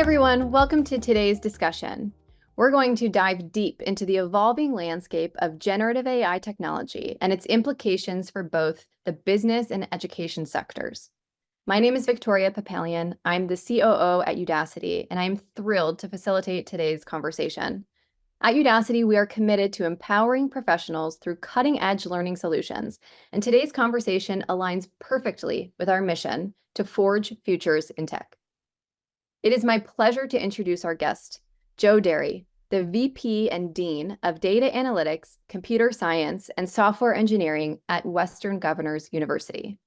everyone, welcome to today's discussion. We're going to dive deep into the evolving landscape of generative AI technology and its implications for both the business and education sectors. My name is Victoria Papalian. I'm the COO at Udacity, and I'm thrilled to facilitate today's conversation. At Udacity, we are committed to empowering professionals through cutting-edge learning solutions, and today's conversation aligns perfectly with our mission to forge futures in tech. It is my pleasure to introduce our guest, Joe Dery, the VP and Dean of Data Analytics, Computer Science, and Software Engineering at Western Governors University.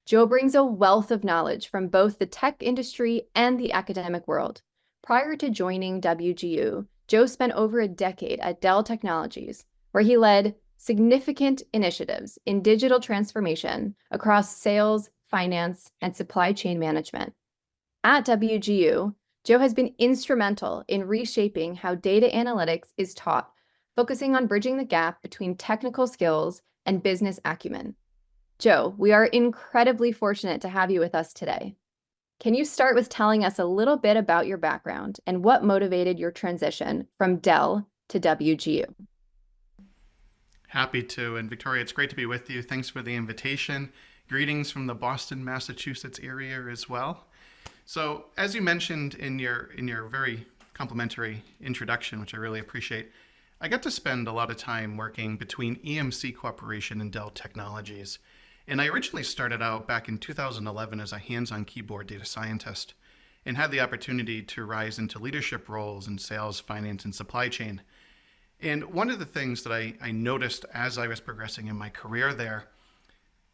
Joe brings a wealth of knowledge from both the tech industry and the academic world. Prior to joining WGU, Joe spent over a decade at Dell Technologies, where he led significant initiatives in digital transformation across sales, finance, and supply chain management. At WGU, Joe has been instrumental in reshaping how data analytics is taught, focusing on bridging the gap between technical skills and business acumen. Joe, we are incredibly fortunate to have you with us today. Can you start with telling us a little bit about your background and what motivated your transition from Dell to WGU? Happy to. And Victoria, it's great to be with you. Thanks for the invitation. Greetings from the Boston, Massachusetts area as well. So as you mentioned in your very complimentary introduction, which I really appreciate, I got to spend a lot of time working between EMC Corporation and Dell Technologies. And I originally started out back in 2011 as a hands-on keyboard data scientist and had the opportunity to rise into leadership roles in sales, finance, and supply chain. And one of the things that I noticed as I was progressing in my career there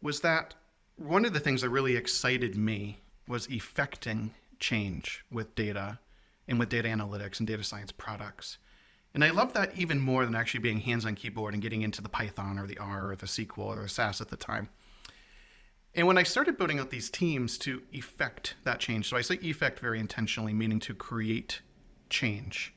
was that one of the things that really excited me was effecting change with data and with data analytics and data science products. And I love that even more than actually being hands-on keyboard and getting into the Python or the R or the SQL or the SAS at the time. And when I started building out these teams to effect that change, so I say effect very intentionally, meaning to create change,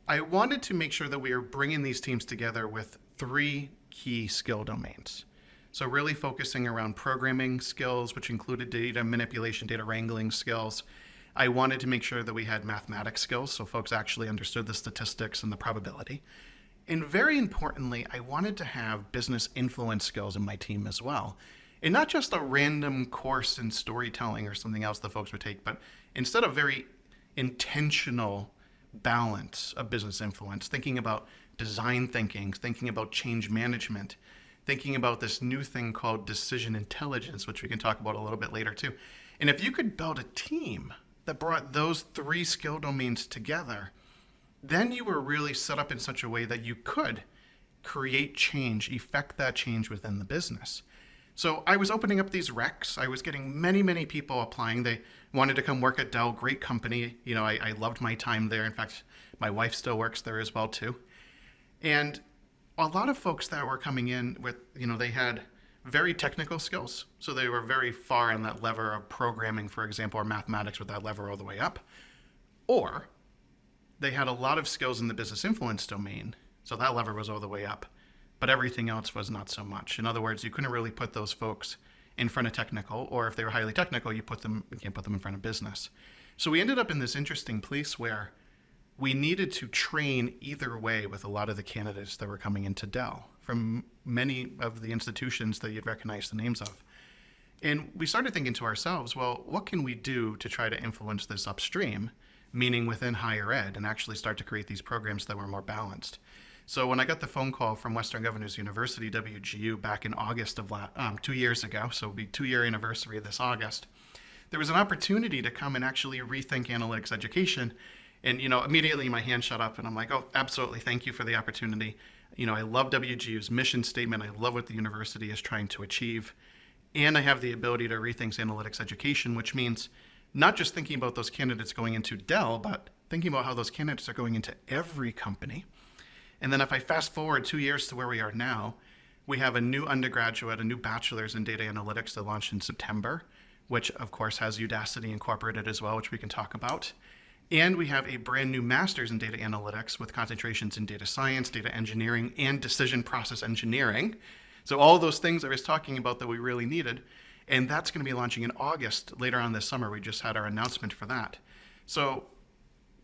I wanted to make sure that we are bringing these teams together with three key skill domains. So really focusing around programming skills, which included data manipulation, data wrangling skills. I wanted to make sure that we had mathematics skills, so folks actually understood the statistics and the probability. And very importantly, I wanted to have business influence skills in my team as well. And not just a random course in storytelling or something else that folks would take, but instead of very intentional balance of business influence, thinking about design thinking, thinking about change management, thinking about this new thing called decision intelligence, which we can talk about a little bit later too. And if you could build a team that brought those three skill domains together, then you were really set up in such a way that you could create change, effect that change within the business. So I was opening up these recs. I was getting many people applying. They wanted to come work at Dell, great company. You know, I loved my time there. In fact, my wife still works there as well too. And a lot of folks that were coming in with, they had very technical skills. So they were very far on that lever of programming, for example, or mathematics with that lever all the way up. Or they had a lot of skills in the business influence domain. So that lever was all the way up, but everything else was not so much. In other words, you couldn't really put those folks in front of technical, or if they were highly technical, you can't put them in front of business. So we ended up in this interesting place where we needed to train either way with a lot of the candidates that were coming into Dell from many of the institutions that you'd recognize the names of. And we started thinking to ourselves, well, what can we do to try to influence this upstream, meaning within higher ed, and actually start to create these programs that were more balanced? So when I got the phone call from Western Governors University, WGU, back in August of 2 years ago, so it'll be 2-year anniversary this August, there was an opportunity to come and actually rethink analytics education. And, immediately my hand shut up and I'm like, oh, absolutely. Thank you for the opportunity. I love WGU's mission statement. I love what the university is trying to achieve. And I have the ability to rethink analytics education, which means not just thinking about those candidates going into Dell, but thinking about how those candidates are going into every company. And then if I fast forward 2 years to where we are now, we have a new undergraduate, a new bachelor's in data analytics that launched in September, which of course has Udacity incorporated as well, which we can talk about. And we have a brand new master's in data analytics with concentrations in data science, data engineering, and decision process engineering. So all those things I was talking about that we really needed. And that's going to be launching in August later on this summer. We just had our announcement for that. So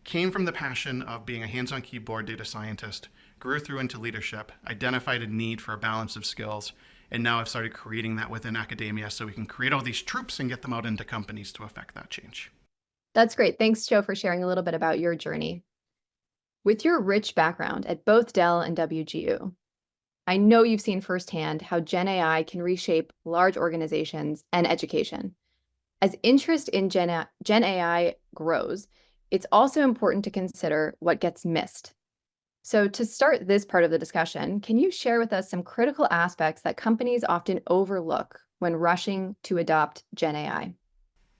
came from the passion of being a hands-on keyboard data scientist, grew through into leadership, identified a need for a balance of skills, and now I've started creating that within academia so we can create all these troops and get them out into companies to affect that change. That's great. Thanks, Joe, for sharing a little bit about your journey. With your rich background at both Dell and WGU, I know you've seen firsthand how GenAI can reshape large organizations and education. As interest in GenAI grows, it's also important to consider what gets missed. So, to start this part of the discussion, can you share with us some critical aspects that companies often overlook when rushing to adopt GenAI?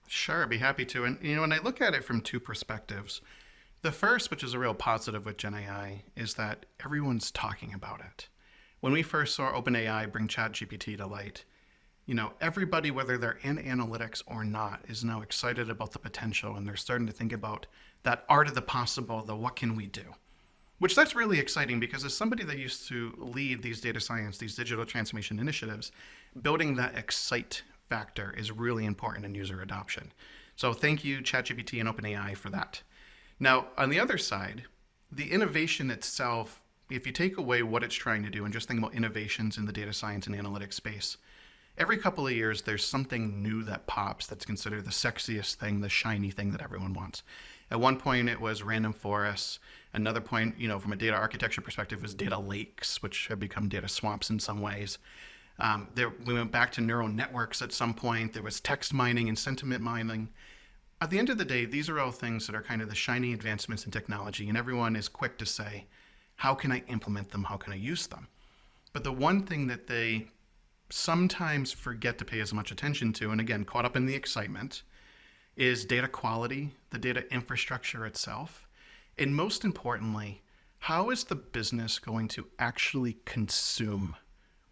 Sure, I'd be happy to. And when I look at it from two perspectives, the first, which is a real positive with GenAI, is that everyone's talking about it. When we first saw OpenAI bring ChatGPT to light, everybody, whether they're in analytics or not, is now excited about the potential, and they're starting to think about that art of the possible, the what can we do? Which that's really exciting because as somebody that used to lead these data science, these digital transformation initiatives, building that excite factor is really important in user adoption. So thank you, ChatGPT and OpenAI, for that. Now, on the other side, the innovation itself, if you take away what it's trying to do and just think about innovations in the data science and analytics space, every couple of years there's something new that pops that's considered the sexiest thing, the shiny thing that everyone wants. At one point it was random forests. Another point, from a data architecture perspective, was data lakes, which have become data swamps in some ways. We went back to neural networks at some point. There was text mining and sentiment mining. At the end of the day, these are all things that are kind of the shiny advancements in technology, and everyone is quick to say, how can I implement them? How can I use them? But the one thing that they sometimes forget to pay as much attention to, and again, caught up in the excitement, is data quality, the data infrastructure itself, and most importantly, how is the business going to actually consume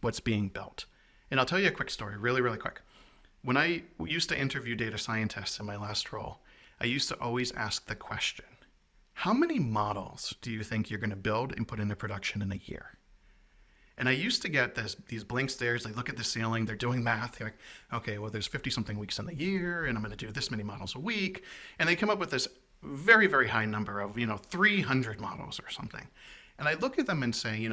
what's being built? And I'll tell you a quick story, really, really quick. When I used to interview data scientists in my last role, I used to always ask the question, how many models do you think you're going to build and put into production in a year? And I used to get these blank stares. They look at the ceiling, they're doing math. They're like, okay, well, there's 50 something weeks in the year, and I'm going to do this many models a week. And they come up with this very, very high number of, 300 models or something. And I look at them and say,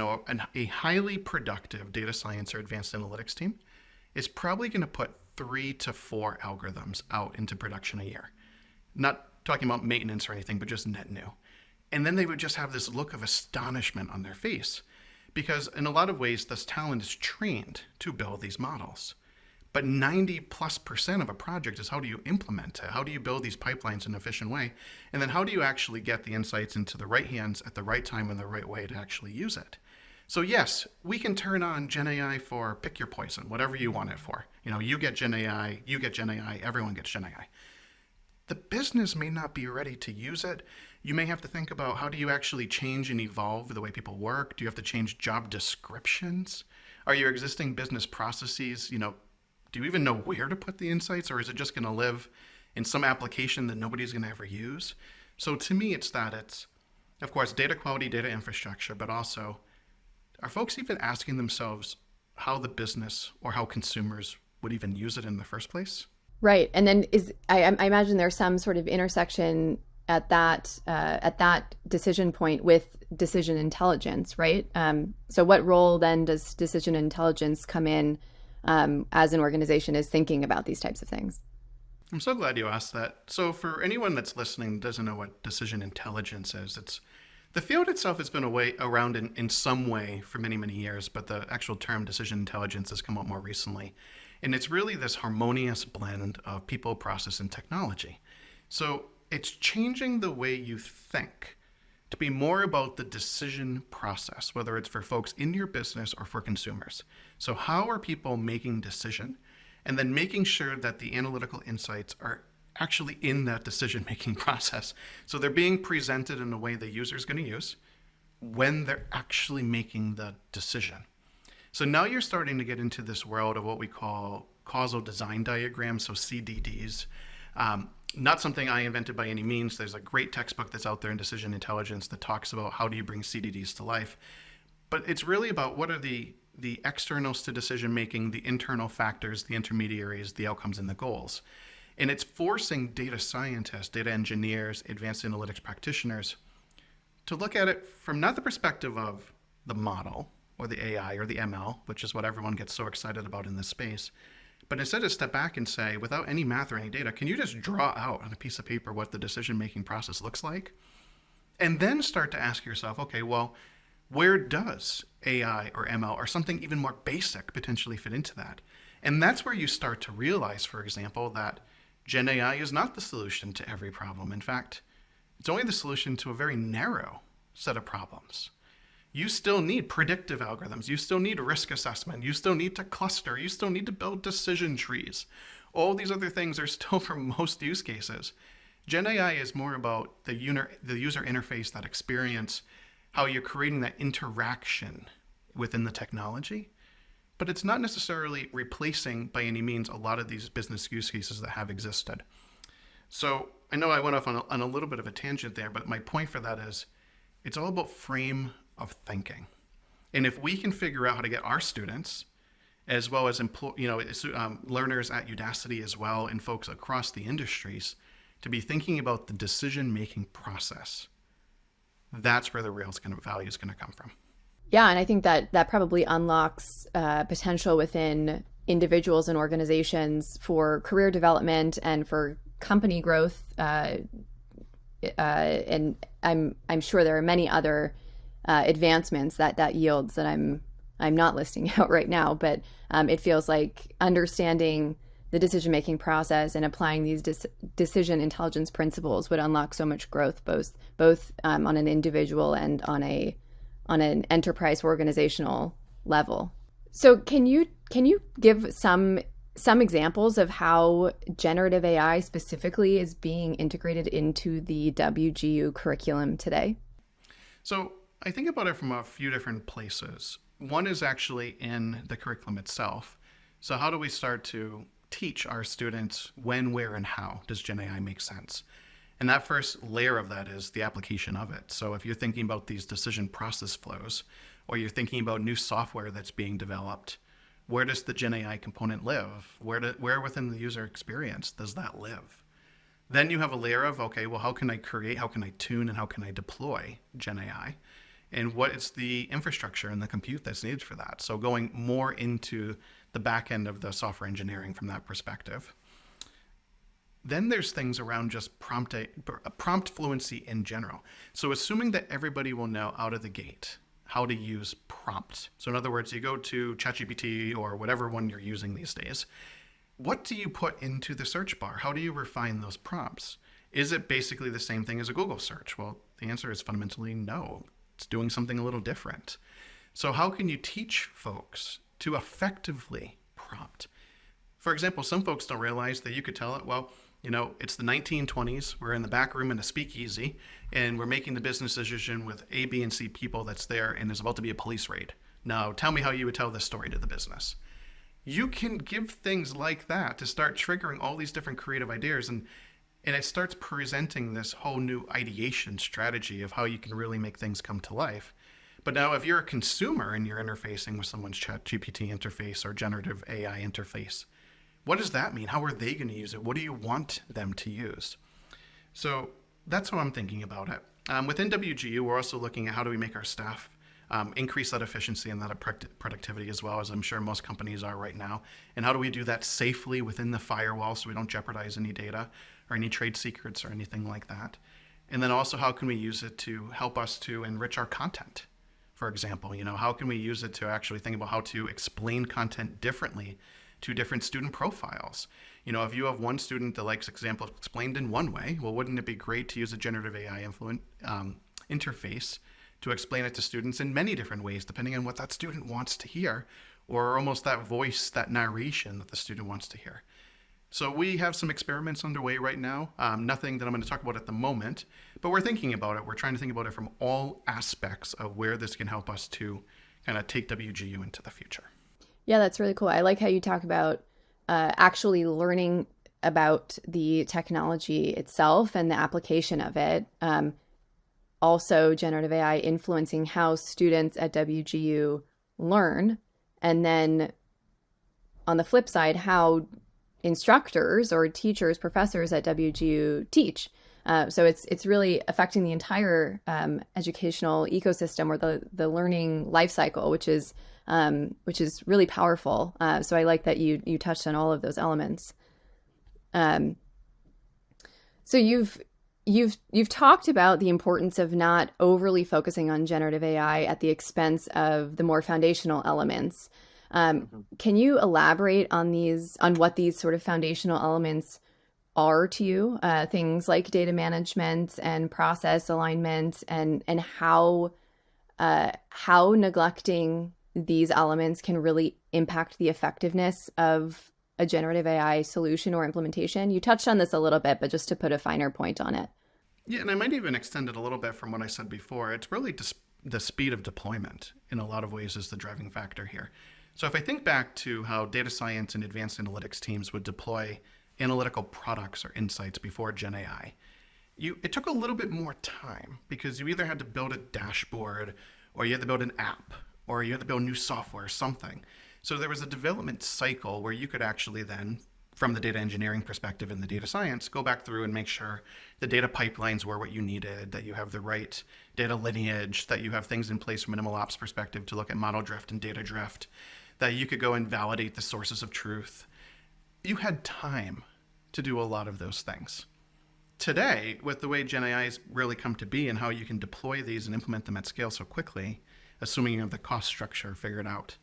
a highly productive data science or advanced analytics team is probably going to put 3 to 4 algorithms out into production a year. Not talking about maintenance or anything, but just net new. And then they would just have this look of astonishment on their face. Because in a lot of ways, this talent is trained to build these models. But 90+% of a project is how do you implement it? How do you build these pipelines in an efficient way? And then how do you actually get the insights into the right hands at the right time in the right way to actually use it? So yes, we can turn on GenAI for pick your poison, whatever you want it for. You get GenAI, everyone gets GenAI. The business may not be ready to use it. You may have to think about how do you actually change and evolve the way people work? Do you have to change job descriptions? Are your existing business processes, do you even know where to put the insights, or is it just going to live in some application that nobody's going to ever use? So to me, it's, of course, data quality, data infrastructure, but also, are folks even asking themselves how the business or how consumers would even use it in the first place? Right. And then I imagine there's some sort of intersection at that decision point with decision intelligence, right? So what role then does decision intelligence come in as an organization is thinking about these types of things? I'm so glad you asked that. So for anyone that's listening that doesn't know what decision intelligence is, the field itself has been around in some way for many, many years, but the actual term decision intelligence has come up more recently. And it's really this harmonious blend of people, process, and technology. So it's changing the way you think to be more about the decision process, whether it's for folks in your business or for consumers. So how are people making decision? And then making sure that the analytical insights are actually in that decision-making process. So they're being presented in a way the user is going to use when they're actually making the decision. So now you're starting to get into this world of what we call causal design diagrams, so CDDs. Not something I invented by any means. There's a great textbook that's out there in decision intelligence that talks about how do you bring CDDs to life. But it's really about what are the externals to decision making, the internal factors, the intermediaries, the outcomes, and the goals. And it's forcing data scientists, data engineers, advanced analytics practitioners to look at it from not the perspective of the model or the AI or the ML, which is what everyone gets so excited about in this space, but instead to step back and say, without any math or any data, can you just draw out on a piece of paper what the decision-making process looks like? And then start to ask yourself, okay, well, where does AI or ML or something even more basic potentially fit into that? And that's where you start to realize, for example, that GenAI is not the solution to every problem. In fact, it's only the solution to a very narrow set of problems. You still need predictive algorithms. You still need risk assessment. You still need to cluster. You still need to build decision trees. All these other things are still for most use cases. GenAI is more about the user interface, that experience, how you're creating that interaction within the technology. But it's not necessarily replacing by any means a lot of these business use cases that have existed. So I know I went off on a little bit of a tangent there, but my point for that is it's all about frame of thinking. And if we can figure out how to get our students, as well as learners at Udacity as well, and folks across the industries, to be thinking about the decision-making process, that's where the real value is going to come from. Yeah, and I think that probably unlocks potential within individuals and organizations for career development and for company growth. And I'm sure there are many other advancements that yields that I'm not listing out right now, but it feels like understanding the decision-making process and applying these decision intelligence principles would unlock so much growth, both on an individual and on an enterprise organizational level. So can you give some examples of how generative AI specifically is being integrated into the WGU curriculum today? So I think about it from a few different places. One is actually in the curriculum itself. So how do we start to teach our students when, where, and how does GenAI make sense? And that first layer of that is the application of it. So if you're thinking about these decision process flows, or you're thinking about new software that's being developed, where does the GenAI component live? Where within the user experience does that live? Then you have a layer of, okay, well, how can I create, how can I tune, and how can I deploy GenAI? And what is the infrastructure and the compute that's needed for that? So going more into the back end of the software engineering from that perspective. Then there's things around just prompt fluency in general. So assuming that everybody will know out of the gate how to use prompts. So in other words, you go to ChatGPT or whatever one you're using these days. What do you put into the search bar? How do you refine those prompts? Is it basically the same thing as a Google search? Well, the answer is fundamentally no. It's doing something a little different. So how can you teach folks to effectively prompt? For example, some folks don't realize that you could tell it, well, it's the 1920s. We're in the back room in a speakeasy, and we're making the business decision with A, B, and C people that's there, and there's about to be a police raid. Now, tell me how you would tell this story to the business. You can give things like that to start triggering all these different creative ideas, and it starts presenting this whole new ideation strategy of how you can really make things come to life. But now if you're a consumer and you're interfacing with someone's ChatGPT interface or generative AI interface, what does that mean? How are they going to use it? What do you want them to use? So that's how I'm thinking about it. Within WGU, we're also looking at how do we make our staff increase that efficiency and that productivity as well, as I'm sure most companies are right now. And how do we do that safely within the firewall so we don't jeopardize any data or any trade secrets or anything like that? And then also, how can we use it to help us to enrich our content? For example, how can we use it to actually think about how to explain content differently to different student profiles? If you have one student that likes example explained in one way, well, wouldn't it be great to use a generative AI interface to explain it to students in many different ways, depending on what that student wants to hear, or almost that voice, that narration that the student wants to hear? So we have some experiments underway right now. Nothing that I'm going to talk about at the moment, but we're thinking about it. We're trying to think about it from all aspects of where this can help us to kind of take WGU into the future. Yeah, that's really cool. I like how you talk about actually learning about the technology itself and the application of it. Also, generative AI influencing how students at WGU learn. And then on the flip side, how instructors or teachers, professors at WGU teach. So it's really affecting the entire educational ecosystem or the learning life cycle, which is really powerful. So I like that you touched on all of those elements. Um, so you've talked about the importance of not overly focusing on generative AI at the expense of the more foundational elements. Can you elaborate on what these sort of foundational elements are to you? Things like data management and process alignment, and how neglecting these elements can really impact the effectiveness of a generative AI solution or implementation. You touched on this a little bit, but just to put a finer point on it. Yeah, and I might even extend it a little bit from what I said before. It's really the speed of deployment in a lot of ways is the driving factor here. So if I think back to how data science and advanced analytics teams would deploy analytical products or insights before GenAI, it took a little bit more time because you either had to build a dashboard or you had to build an app or you had to build new software or something. So there was a development cycle where you could actually then, from the data engineering perspective and the data science, go back through and make sure the data pipelines were what you needed, that you have the right data lineage, that you have things in place from an ML ops perspective to look at model drift and data drift, that you could go and validate the sources of truth. You had time to do a lot of those things. Today, with the way GenAI has really come to be and how you can deploy these and implement them at scale so quickly, assuming you have the cost structure figured out,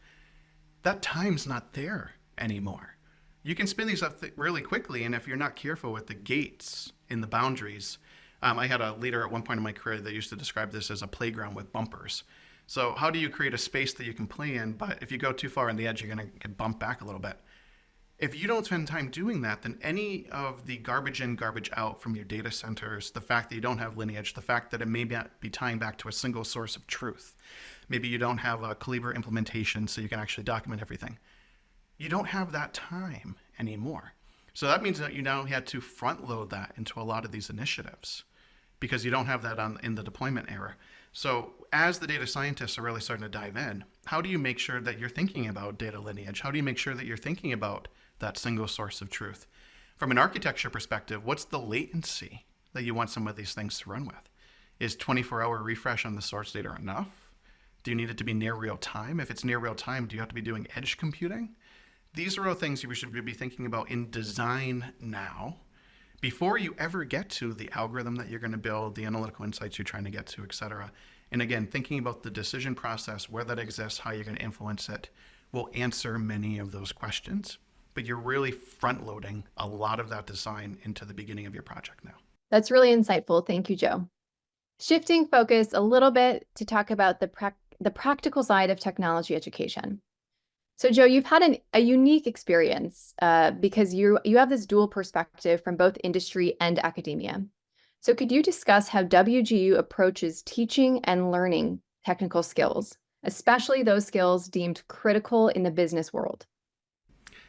that time's not there anymore. You can spin these up really quickly, and if you're not careful with the gates in the boundaries, I had a leader at one point in my career that used to describe this as a playground with bumpers. So how do you create a space that you can play in, but if you go too far on the edge, you're going to get bumped back a little bit. If you don't spend time doing that, then any of the garbage in, garbage out from your data centers, the fact that you don't have lineage, the fact that it may not be tying back to a single source of truth, maybe you don't have a Calibra implementation so you can actually document everything. You don't have that time anymore. So that means that you now had to front load that into a lot of these initiatives because you don't have that in the deployment era. So as the data scientists are really starting to dive in, how do you make sure that you're thinking about data lineage? How do you make sure that you're thinking about that single source of truth? From an architecture perspective, what's the latency that you want some of these things to run with? Is 24-hour refresh on the source data enough? Do you need it to be near real time? If it's near real time, do you have to be doing edge computing? These are all things you should be thinking about in design now before you ever get to the algorithm that you're going to build, the analytical insights you're trying to get to, et cetera. And again, thinking about the decision process, where that exists, how you're going to influence it, will answer many of those questions. But you're really front loading a lot of that design into the beginning of your project now. That's really insightful. Thank you, Joe. Shifting focus a little bit to talk about the practical side of technology education. So, Joe, you've had a unique experience because you have this dual perspective from both industry and academia. So could you discuss how WGU approaches teaching and learning technical skills, especially those skills deemed critical in the business world?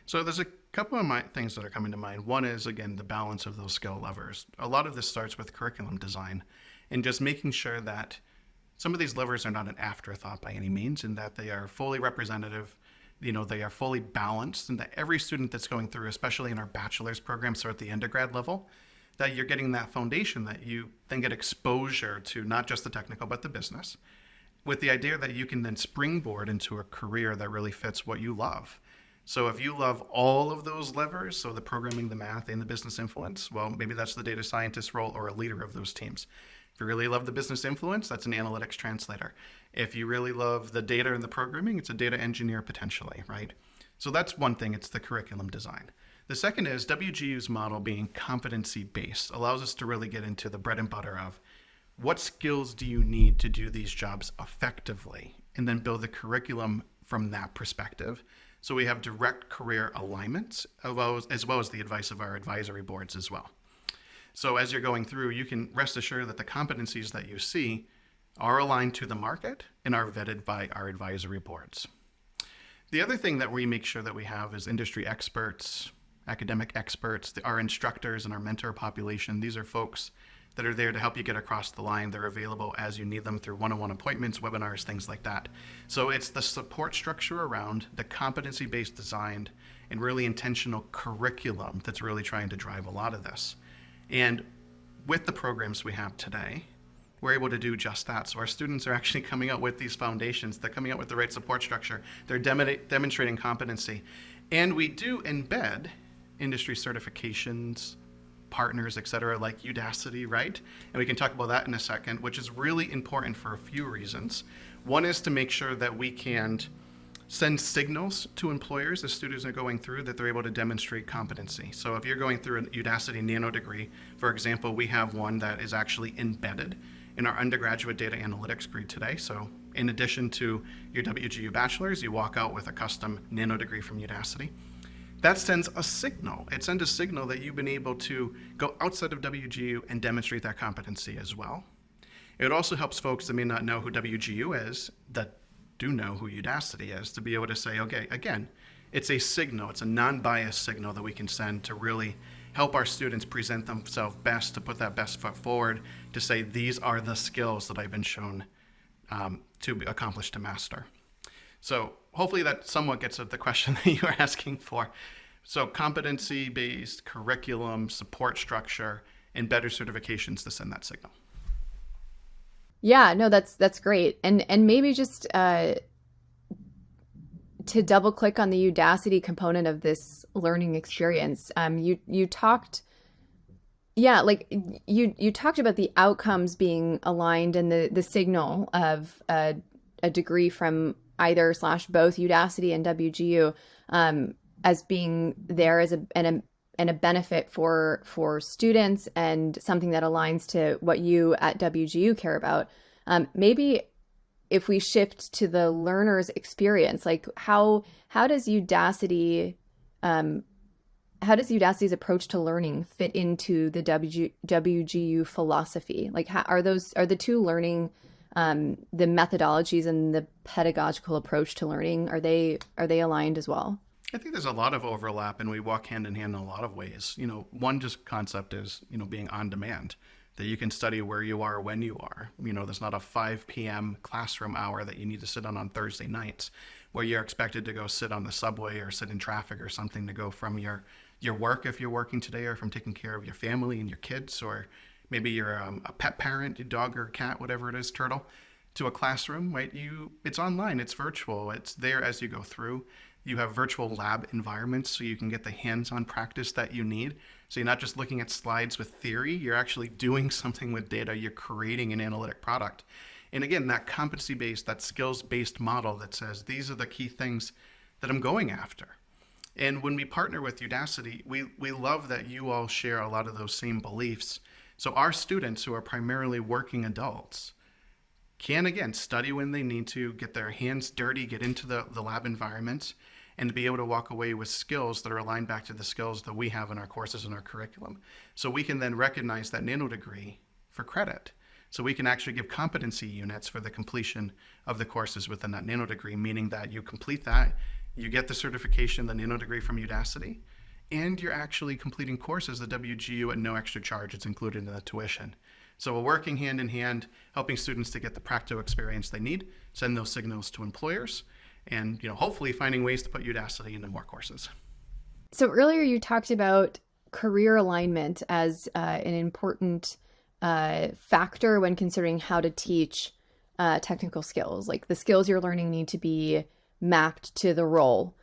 So there's a couple of things that are coming to mind. One is, again, the balance of those skill levers. A lot of this starts with curriculum design and just making sure that some of these levers are not an afterthought by any means, and that they are fully representative, they are fully balanced, and that every student that's going through, especially in our bachelor's program, so at the undergrad level, that you're getting that foundation that you then get exposure to not just the technical, but the business, with the idea that you can then springboard into a career that really fits what you love. So if you love all of those levers, so the programming, the math, and the business influence, well, maybe that's the data scientist role or a leader of those teams. If you really love the business influence, that's an analytics translator. If you really love the data and the programming, it's a data engineer potentially, right? So that's one thing, it's the curriculum design. The second is WGU's model being competency-based allows us to really get into the bread and butter of what skills do you need to do these jobs effectively, and then build the curriculum from that perspective. So we have direct career alignments as well as the advice of our advisory boards as well. So as you're going through, you can rest assured that the competencies that you see are aligned to the market and are vetted by our advisory boards. The other thing that we make sure that we have is industry experts, academic experts, our instructors and our mentor population. These are folks that are there to help you get across the line. They're available as you need them through one-on-one appointments, webinars, things like that. So it's the support structure around the competency-based design and really intentional curriculum that's really trying to drive a lot of this. And with the programs we have today, we're able to do just that. So our students are actually coming out with these foundations. They're coming out with the right support structure. They're demonstrating competency. And we do embed industry certifications, partners, et cetera, like Udacity, right? And we can talk about that in a second, which is really important for a few reasons. One is to make sure that we can send signals to employers as students are going through that they're able to demonstrate competency. So if you're going through a Udacity nano degree, for example, we have one that is actually embedded in our undergraduate data analytics degree today. So in addition to your WGU bachelor's, you walk out with a custom nano degree from Udacity. That sends a signal. It sends a signal that you've been able to go outside of WGU and demonstrate that competency as well. It also helps folks that may not know who WGU is, that do know who Udacity is, to be able to say, okay, again, it's a signal, it's a non-biased signal that we can send to really help our students present themselves best, to put that best foot forward, to say these are the skills that I've been shown to accomplish, to master. So hopefully that somewhat gets at the question that you were asking for. So competency-based curriculum, support structure, and better certifications to send that signal. Yeah, no, that's great. And maybe just to double click on the Udacity component of this learning experience, you talked, yeah, like you talked about the outcomes being aligned and the signal of a degree from either / both Udacity and WGU as being there as a benefit for students and something that aligns to what you at WGU care about. Maybe if we shift to the learner's experience, like how does Udacity's approach to learning fit into the WGU philosophy? Like are the two learning, the methodologies and the pedagogical approach to learning, are they aligned as well? I think there's a lot of overlap, and we walk hand in hand in a lot of ways. One just concept is, being on demand, that you can study where you are, when you are. There's not a 5 p.m. classroom hour that you need to sit on Thursday nights, where you're expected to go sit on the subway or sit in traffic or something to go from your work, if you're working today, or from taking care of your family and your kids, or maybe you're a pet parent, your dog or cat, whatever it is, turtle, to a classroom, right? It's online, it's virtual, it's there as you go through. You have virtual lab environments so you can get the hands-on practice that you need. So you're not just looking at slides with theory, you're actually doing something with data, you're creating an analytic product. And again, that competency-based, that skills-based model that says, these are the key things that I'm going after. And when we partner with Udacity, we love that you all share a lot of those same beliefs. So our students, who are primarily working adults, can, again, study when they need to, get their hands dirty, get into the lab environments, and to be able to walk away with skills that are aligned back to the skills that we have in our courses and our curriculum. So we can then recognize that nano degree for credit. So we can actually give competency units for the completion of the courses within that nano degree, meaning that you complete that, you get the certification, the nano degree from Udacity, and you're actually completing courses at WGU at no extra charge. It's included in the tuition. So we're working hand in hand, helping students to get the practical experience they need, send those signals to employers, and hopefully finding ways to put Udacity into more courses. So earlier you talked about career alignment as an important factor when considering how to teach technical skills. Like the skills you're learning need to be mapped to the role.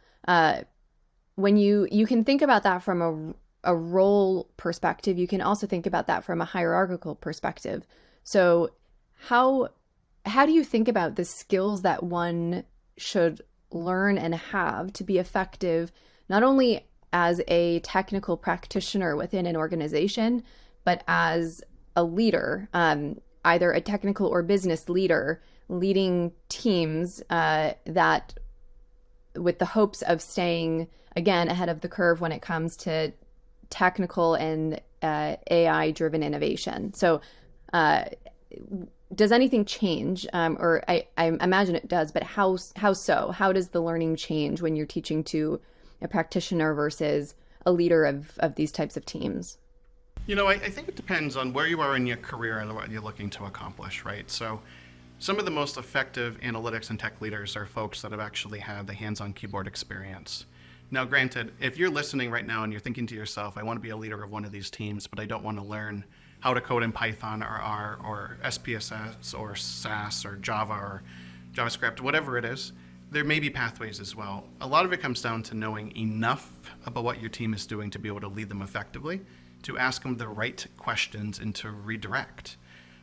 When you can think about that from a role perspective, you can also think about that from a hierarchical perspective. So how do you think about the skills that one should learn and have to be effective, not only as a technical practitioner within an organization, but as a leader, either a technical or business leader, leading teams that with the hopes of staying, again, ahead of the curve when it comes to technical and AI-driven innovation. So does anything change? Or I imagine it does, but how so? How does the learning change when you're teaching to a practitioner versus a leader of these types of teams? I think it depends on where you are in your career and what you're looking to accomplish, right? So, some of the most effective analytics and tech leaders are folks that have actually had the hands on keyboard experience. Now, granted, if you're listening right now and you're thinking to yourself, I want to be a leader of one of these teams, but I don't want to learn how to code in Python or R or SPSS or SAS or Java or JavaScript, whatever it is, there may be pathways as well. A lot of it comes down to knowing enough about what your team is doing to be able to lead them effectively, to ask them the right questions and to redirect.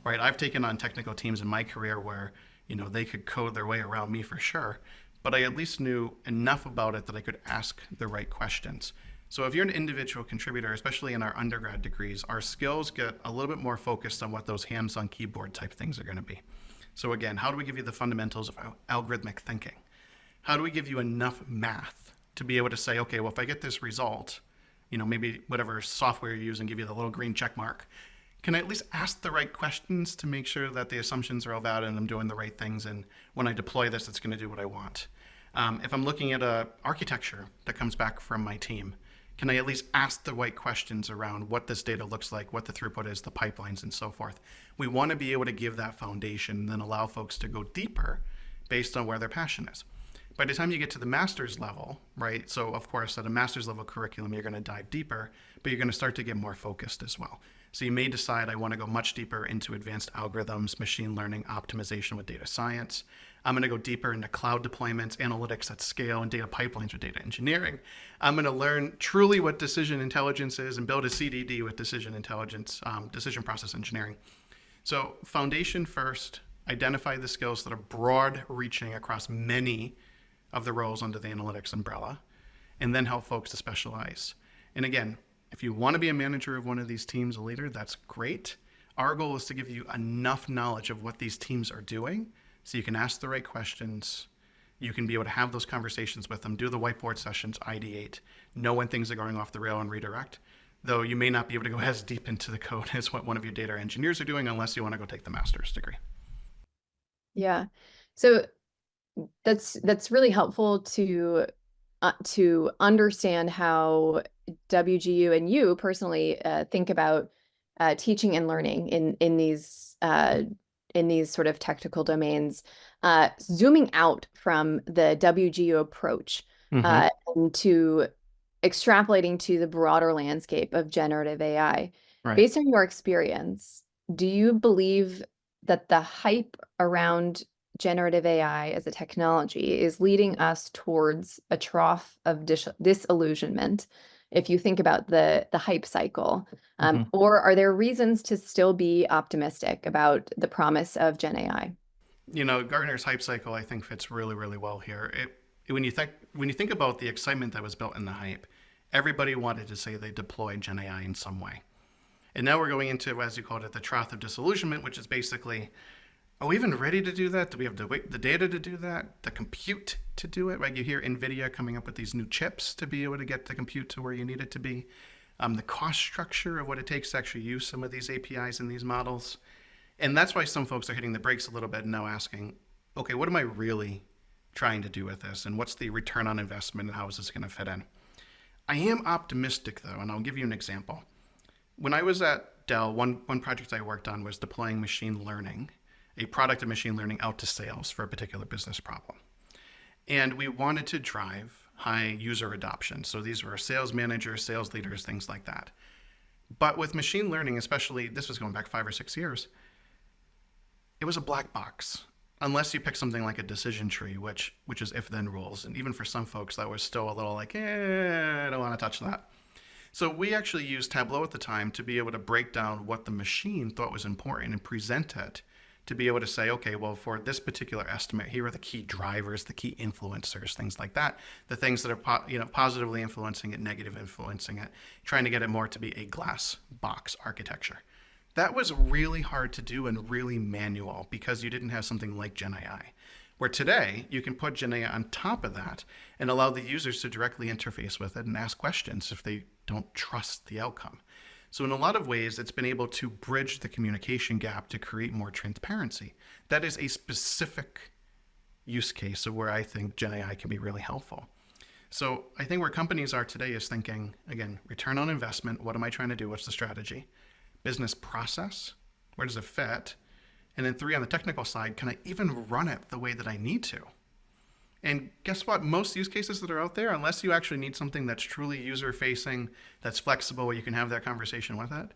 Right? I've taken on technical teams in my career where, they could code their way around me for sure, but I at least knew enough about it that I could ask the right questions. So if you're an individual contributor, especially in our undergrad degrees, our skills get a little bit more focused on what those hands-on keyboard type things are going to be. So again, how do we give you the fundamentals of algorithmic thinking? How do we give you enough math to be able to say, okay, well, if I get this result, maybe whatever software you use and give you the little green check mark, can I at least ask the right questions to make sure that the assumptions are all valid and I'm doing the right things, and when I deploy this, it's going to do what I want? If I'm looking at a architecture that comes back from my team, can I at least ask the right questions around what this data looks like, what the throughput is, the pipelines, and so forth? We want to be able to give that foundation and then allow folks to go deeper based on where their passion is. By the time you get to the master's level, right? So of course, at a master's level curriculum, you're going to dive deeper, but you're going to start to get more focused as well. So you may decide I want to go much deeper into advanced algorithms, machine learning, optimization with data science. I'm going to go deeper into cloud deployments, analytics at scale, and data pipelines with data engineering. I'm going to learn truly what decision intelligence is and build a CDD with decision intelligence, decision process engineering. So foundation first, identify the skills that are broad reaching across many of the roles under the analytics umbrella, and then help folks to specialize. And again, if you want to be a manager of one of these teams, a leader, that's great. Our goal is to give you enough knowledge of what these teams are doing so you can ask the right questions. You can be able to have those conversations with them, do the whiteboard sessions, ideate, know when things are going off the rail and redirect. Though you may not be able to go as deep into the code as what one of your data engineers are doing unless you want to go take the master's degree. Yeah. So that's really helpful to understand how WGU and you personally think about teaching and learning in these sort of technical domains, zooming out from the WGU approach and to extrapolating to the broader landscape of generative AI. Right. Based on your experience, do you believe that the hype around generative AI as a technology is leading us towards a trough of disillusionment, if you think about the hype cycle? Or are there reasons to still be optimistic about the promise of Gen AI? Gartner's hype cycle, I think, fits really, really well here. When you think about the excitement that was built in the hype, everybody wanted to say they deployed Gen AI in some way. And now we're going into, as you called it, the trough of disillusionment, which is basically, are we even ready to do that? Do we have the data to do that? The compute to do it? Right? You hear NVIDIA coming up with these new chips to be able to get the compute to where you need it to be. The cost structure of what it takes to actually use some of these APIs in these models. And that's why some folks are hitting the brakes a little bit and now asking, okay, what am I really trying to do with this? And what's the return on investment and how is this going to fit in? I am optimistic though, and I'll give you an example. When I was at Dell, one project I worked on was deploying machine learning, a product of machine learning out to sales for a particular business problem. And we wanted to drive high user adoption. So these were sales managers, sales leaders, things like that. But with machine learning, especially, this was going back 5 or 6 years, it was a black box. Unless you pick something like a decision tree, which is if-then rules. And even for some folks, that was still a little like, I don't want to touch that. So we actually used Tableau at the time to be able to break down what the machine thought was important and present it to be able to say, okay, well, for this particular estimate, here are the key drivers, the key influencers, things like that, the things that are positively influencing it, negative influencing it, trying to get it more to be a glass box architecture. That was really hard to do and really manual because you didn't have something like GenAI, where today you can put GenAI on top of that and allow the users to directly interface with it and ask questions if they don't trust the outcome. So in a lot of ways, it's been able to bridge the communication gap to create more transparency. That is a specific use case of where I think GenAI can be really helpful. So I think where companies are today is thinking, again, return on investment. What am I trying to do? What's the strategy? Business process. Where does it fit? And then three, on the technical side, can I even run it the way that I need to? And guess what? Most use cases that are out there, unless you actually need something that's truly user facing, that's flexible, where you can have that conversation with it,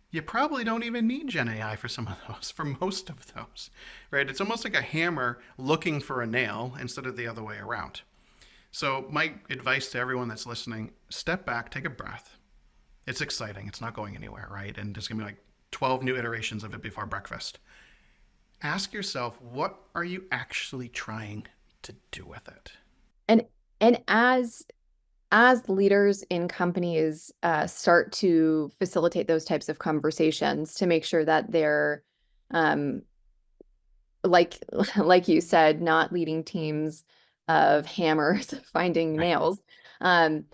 you probably don't even need Gen AI for some of those, for most of those, right? It's almost like a hammer looking for a nail instead of the other way around. So, my advice to everyone that's listening, step back, take a breath. It's exciting. It's not going anywhere, right? And there's going to be like 12 new iterations of it before breakfast. Ask yourself, what are you actually trying to do with it? And as leaders in companies start to facilitate those types of conversations to make sure that they're um, like like you said, not leading teams of hammers finding Right. nails. Um,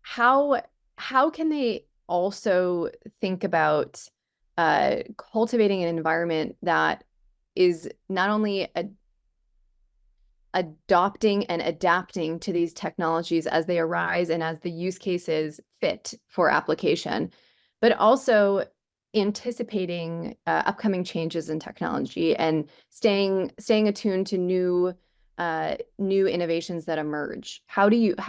how how can they also think about cultivating an environment that is not only adopting and adapting to these technologies as they arise and as the use cases fit for application, but also anticipating upcoming changes in technology and staying attuned to new innovations that emerge. How do you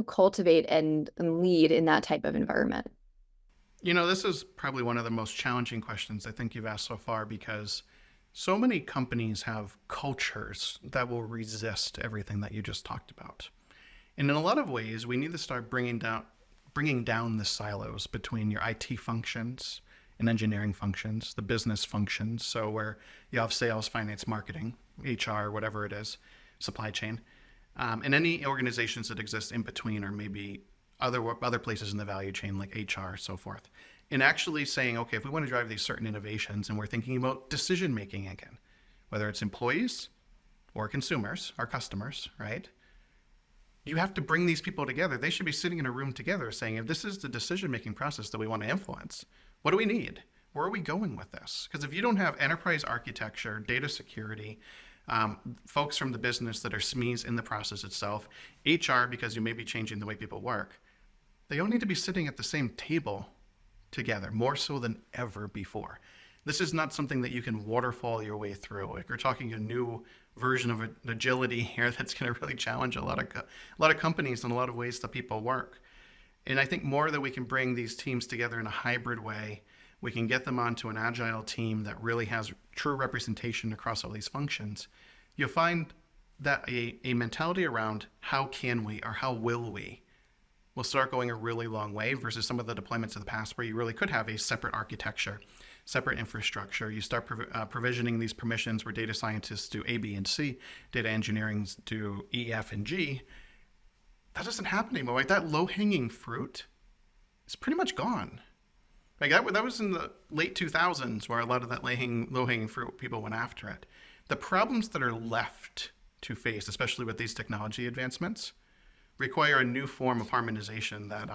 cultivate and lead in that type of environment? This is probably one of the most challenging questions I think you've asked so far because so many companies have cultures that will resist everything that you just talked about. And in a lot of ways, we need to start bringing down the silos between your IT functions and engineering functions, the business functions. So where you have sales, finance, marketing, HR, whatever it is, supply chain, and any organizations that exist in between, or maybe other places in the value chain like HR, so forth. And actually saying, okay, if we want to drive these certain innovations, and we're thinking about decision making again, whether it's employees or consumers, our customers, right? You have to bring these people together. They should be sitting in a room together saying, if this is the decision making process that we want to influence, what do we need? Where are we going with this? Because if you don't have enterprise architecture, data security, folks from the business that are SMEs in the process itself, HR, because you may be changing the way people work, they all need to be sitting at the same table together, more so than ever before. This is not something that you can waterfall your way through. Like, we're talking a new version of agility here that's going to really challenge a lot of companies and a lot of ways that people work. And I think more that we can bring these teams together in a hybrid way, we can get them onto an agile team that really has true representation across all these functions. You'll find that a mentality around how can we or how will we will start going a really long way versus some of the deployments of the past where you really could have a separate architecture, separate infrastructure. You start provisioning these permissions where data scientists do A, B, and C, data engineering do E, F, and G. That doesn't happen anymore. Like, that low-hanging fruit is pretty much gone. Like, that was in the late 2000s where a lot of that low-hanging fruit, people went after it. The problems that are left to face, especially with these technology advancements, require a new form of harmonization that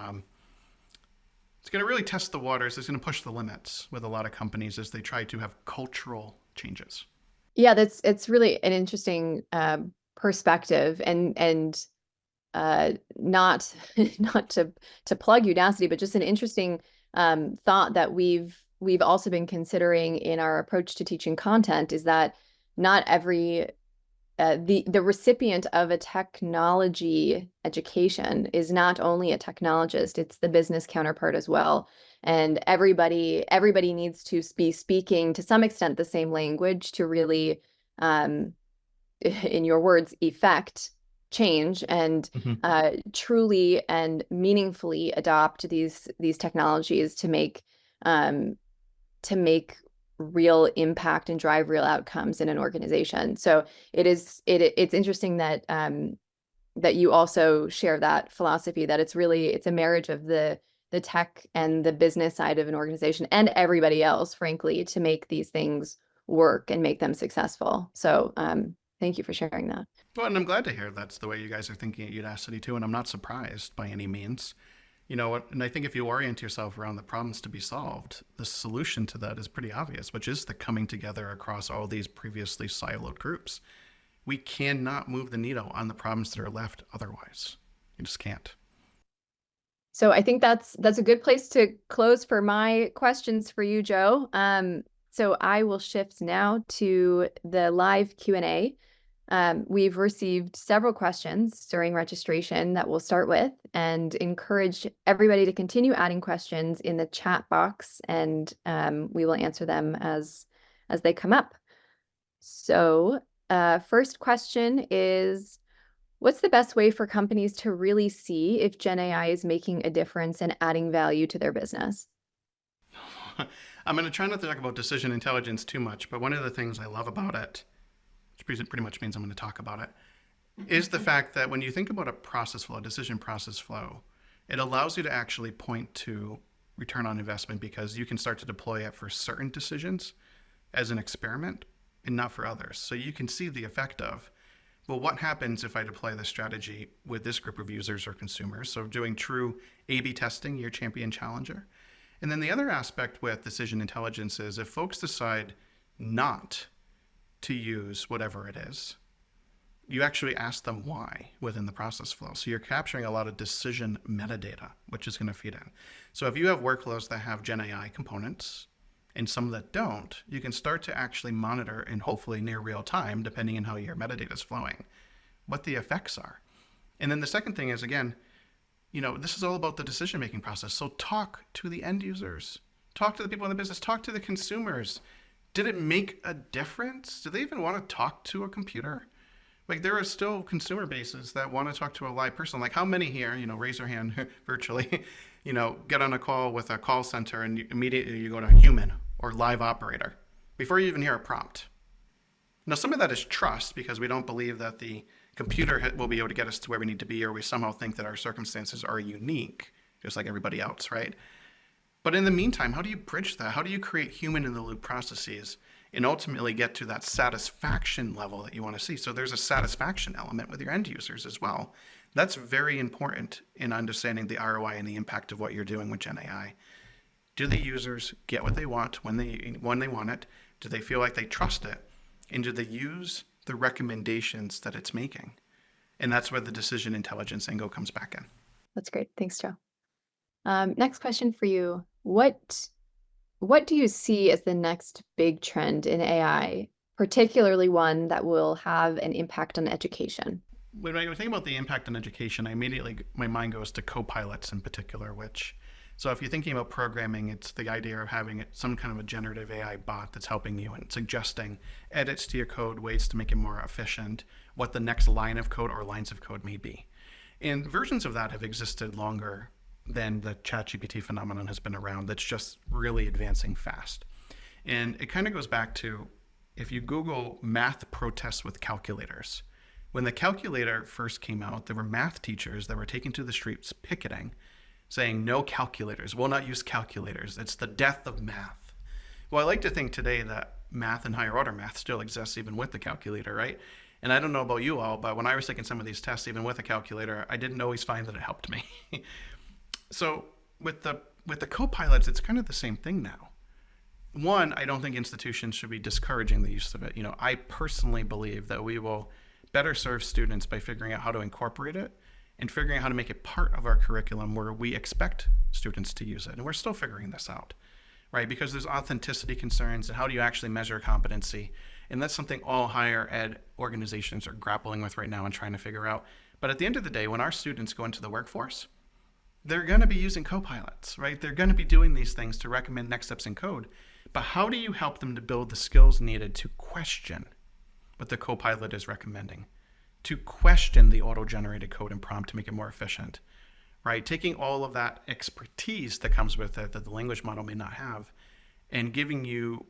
it's going to really test the waters. It's going to push the limits with a lot of companies as they try to have cultural changes. Yeah, it's really an interesting perspective and not not to plug Udacity, but just an interesting thought that we've also been considering in our approach to teaching content is that not every the recipient of a technology education is not only a technologist, it's the business counterpart as well. And everybody needs to be speaking to some extent the same language to really, in your words, effect change and Mm-hmm. truly and meaningfully adopt these technologies um, to make real impact and drive real outcomes in an organization. So it's interesting that that you also share that philosophy that it's a marriage of the tech and the business side of an organization and everybody else, frankly, to make these things work and make them successful. So thank you for sharing that. Well, and I'm glad to hear that's the way you guys are thinking at Udacity too, and I'm not surprised by any means. And I think if you orient yourself around the problems to be solved, the solution to that is pretty obvious, which is the coming together across all these previously siloed groups. we cannot move the needle on the problems that are left otherwise. You just can't. So I think that's a good place to close for my questions for you, Joe. So I will shift now to the live Q&A. We've received several questions during registration that we'll start with, and encourage everybody to continue adding questions in the chat box, and we will answer them as they come up. So first question is, what's the best way for companies to really see if GenAI is making a difference and adding value to their business? I'm going to try not to talk about decision intelligence too much, but one of the things I love about it, which pretty much means I'm going to talk about it, is the fact that when you think about a process flow, a decision process flow, it allows you to actually point to return on investment because you can start to deploy it for certain decisions as an experiment and not for others. So you can see the effect of, well, what happens if I deploy this strategy with this group of users or consumers? So doing true A/B testing, your champion challenger. And then the other aspect with decision intelligence is if folks decide not to use whatever it is, you actually ask them why within the process flow. So you're capturing a lot of decision metadata, which is going to feed in. So if you have workflows that have GenAI components and some that don't, you can start to actually monitor in hopefully near real time, depending on how your metadata is flowing, what the effects are. And then the second thing is, again, this is all about the decision-making process. So talk to the end users, talk to the people in the business, talk to the consumers. Did it make a difference? Do they even want to talk to a computer? Like, there are still consumer bases that want to talk to a live person. Like, how many here, raise your hand virtually, get on a call with a call center and immediately you go to human or live operator before you even hear a prompt. Now, some of that is trust because we don't believe that the computer will be able to get us to where we need to be, or we somehow think that our circumstances are unique, just like everybody else, right? But in the meantime, how do you bridge that? How do you create human in the loop processes and ultimately get to that satisfaction level that you want to see? So there's a satisfaction element with your end users as well. That's very important in understanding the ROI and the impact of what you're doing with GenAI. Do the users get what they want when they want it? Do they feel like they trust it? And do they use the recommendations that it's making? And that's where the decision intelligence angle comes back in. That's great. Thanks, Joe. Next question for you. What do you see as the next big trend in AI, particularly one that will have an impact on education? When I think about the impact on education, my mind goes to co-pilots in particular, so if you're thinking about programming, it's the idea of having some kind of a generative AI bot that's helping you and suggesting edits to your code, ways to make it more efficient, what the next line of code or lines of code may be. And versions of that have existed longer than the ChatGPT phenomenon has been around. That's just really advancing fast. And it kind of goes back to, if you Google math protests with calculators, when the calculator first came out, there were math teachers that were taken to the streets picketing, saying no calculators, will not use calculators. It's the death of math. Well, I like to think today that math and higher order math still exists even with the calculator, right? And I don't know about you all, but when I was taking some of these tests, even with a calculator, I didn't always find that it helped me. So with the co-pilots, it's kind of the same thing now. One, I don't think institutions should be discouraging the use of it. I personally believe that we will better serve students by figuring out how to incorporate it and figuring out how to make it part of our curriculum where we expect students to use it. And we're still figuring this out, right? Because there's authenticity concerns and how do you actually measure competency? And that's something all higher ed organizations are grappling with right now and trying to figure out. But at the end of the day, when our students go into the workforce, they're going to be using co-pilots, right? They're going to be doing these things to recommend next steps in code. But how do you help them to build the skills needed to question what the co-pilot is recommending, to question the auto-generated code and prompt to make it more efficient, right? Taking all of that expertise that comes with it that the language model may not have and giving you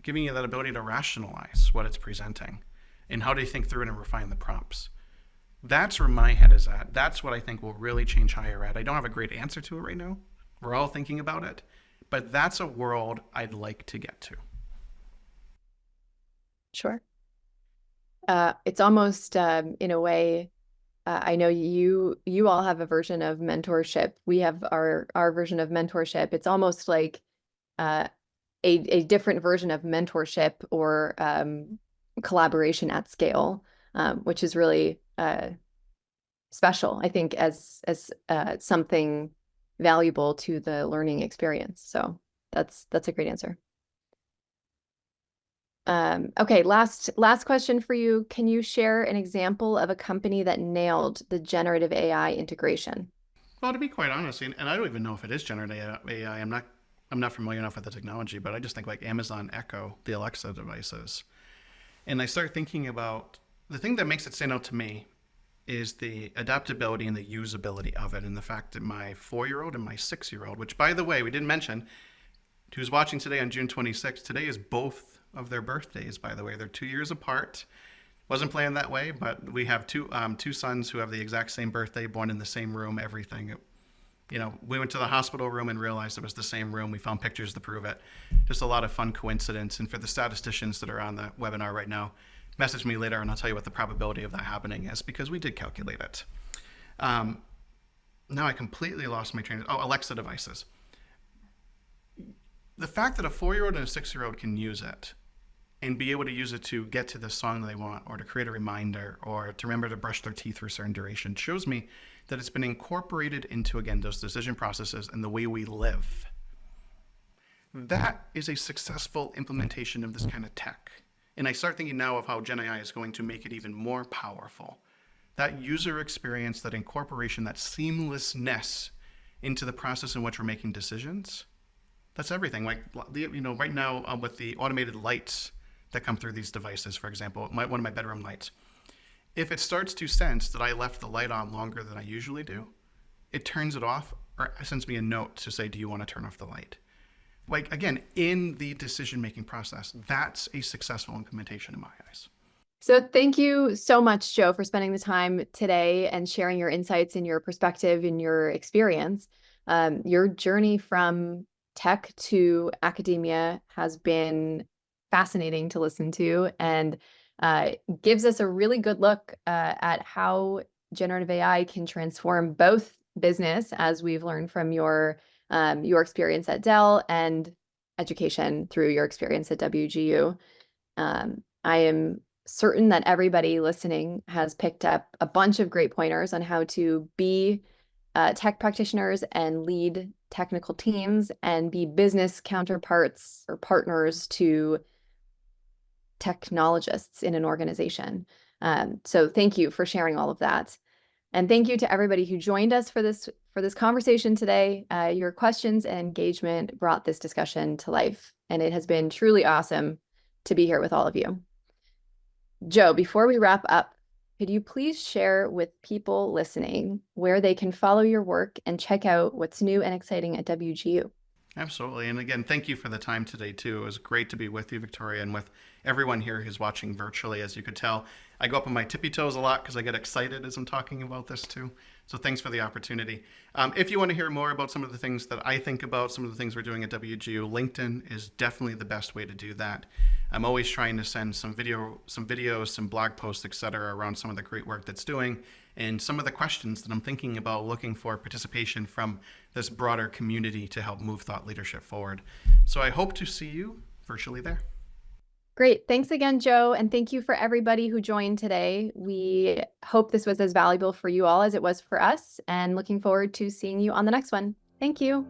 that ability to rationalize what it's presenting and how do you think through it and refine the prompts. That's where my head is at. That's what I think will really change higher ed. I don't have a great answer to it right now. We're all thinking about it, but that's a world I'd like to get to. Sure. It's almost, in a way, I know you all have a version of mentorship. We have our version of mentorship. It's almost like a different version of mentorship or collaboration at scale. which is really special, I think, as something valuable to the learning experience. So that's a great answer. Okay, last question for you. Can you share an example of a company that nailed the generative AI integration? Well, to be quite honest, and I don't even know if it is generative AI. I'm not familiar enough with the technology, but I just think like Amazon Echo, the Alexa devices. And I start thinking about the thing that makes it stand out to me is the adaptability and the usability of it, and the fact that my 4-year-old and my 6-year-old, which by the way, we didn't mention, who's watching today on June 26th, today is both of their birthdays, by the way. They're 2 years apart. Wasn't planned that way, but we have two sons who have the exact same birthday, born in the same room, everything. You know, we went to the hospital room and realized it was the same room. We found pictures to prove it. Just a lot of fun coincidence. And for the statisticians that are on the webinar right now, message me later and I'll tell you what the probability of that happening is, because we did calculate it. Now I completely lost my train of, Alexa devices. The fact that a 4-year-old and a 6-year-old can use it and be able to use it to get to the song they want, or to create a reminder, or to remember to brush their teeth for a certain duration, shows me that it's been incorporated into, again, those decision processes and the way we live. That is a successful implementation of this kind of tech. And I start thinking now of how GenAI is going to make it even more powerful. That user experience, that incorporation, that seamlessness into the process in which we're making decisions, that's everything. Like, you know, right now with the automated lights that come through these devices, for example, one of my bedroom lights, if it starts to sense that I left the light on longer than I usually do, it turns it off or sends me a note to say, do you want to turn off the light? Like, again, in the decision-making process, that's a successful implementation in my eyes. So thank you so much, Joe, for spending the time today and sharing your insights and your perspective and your experience. Your journey from tech to academia has been fascinating to listen to, and gives us a really good look at how generative AI can transform both business, as we've learned from your experience at Dell, and education through your experience at WGU. I am certain that everybody listening has picked up a bunch of great pointers on how to be tech practitioners and lead technical teams and be business counterparts or partners to technologists in an organization. So thank you for sharing all of that. And thank you to everybody who joined us for this conversation today. Your questions and engagement brought this discussion to life, and it has been truly awesome to be here with all of you. Joe, before we wrap up, could you please share with people listening where they can follow your work and check out what's new and exciting at WGU? Absolutely. And again, thank you for the time today, too. It was great to be with you, Victoria, and with everyone here who's watching virtually. As you could tell, I go up on my tippy toes a lot because I get excited as I'm talking about this, too. So thanks for the opportunity. If you want to hear more about some of the things that I think about, some of the things we're doing at WGU, LinkedIn is definitely the best way to do that. I'm always trying to send some videos, some blog posts, etc., around some of the great work that's doing, and some of the questions that I'm thinking about, looking for participation from this broader community to help move thought leadership forward. So I hope to see you virtually there. Great. Thanks again, Joe. And thank you for everybody who joined today. We hope this was as valuable for you all as it was for us, and looking forward to seeing you on the next one. Thank you.